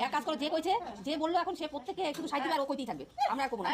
এক কাজ করো, যে কইছে যে বললো এখন সে প্রত্যেককে শুধু সাইড দিবে আর ও কইতেই থাকবে, আমরা আর করবো না।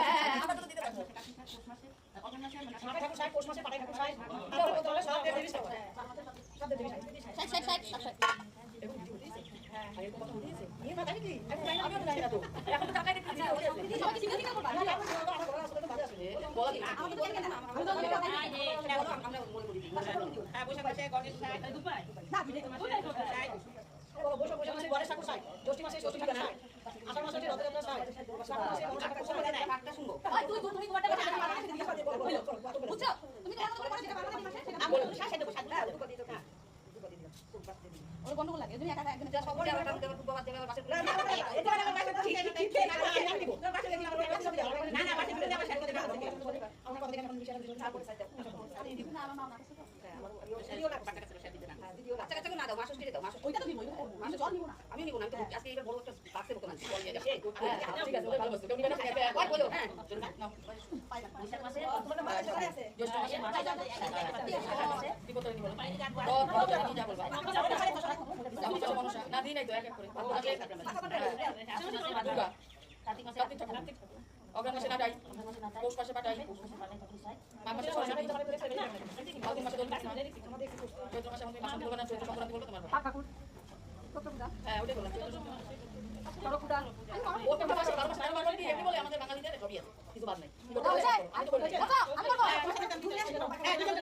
গন্ডগোল লাগে তুমি একা একদিন অগ্রহণ মাসে নাটাই, পৌষ মাসে পাটাই, মাঘ মাসে সরস্বতী, ফাল্গুন মাসে দোল মাস, চৈত্র মাসে আমাদের মাস বলবো না, চৈত্র সংক্রান্তি বলবো তোমার। হ্যাঁ ওটাই বললাম। এমনি বলে আমাদের বাঙালিদের সবই আছে, কিছু বাদ নাই।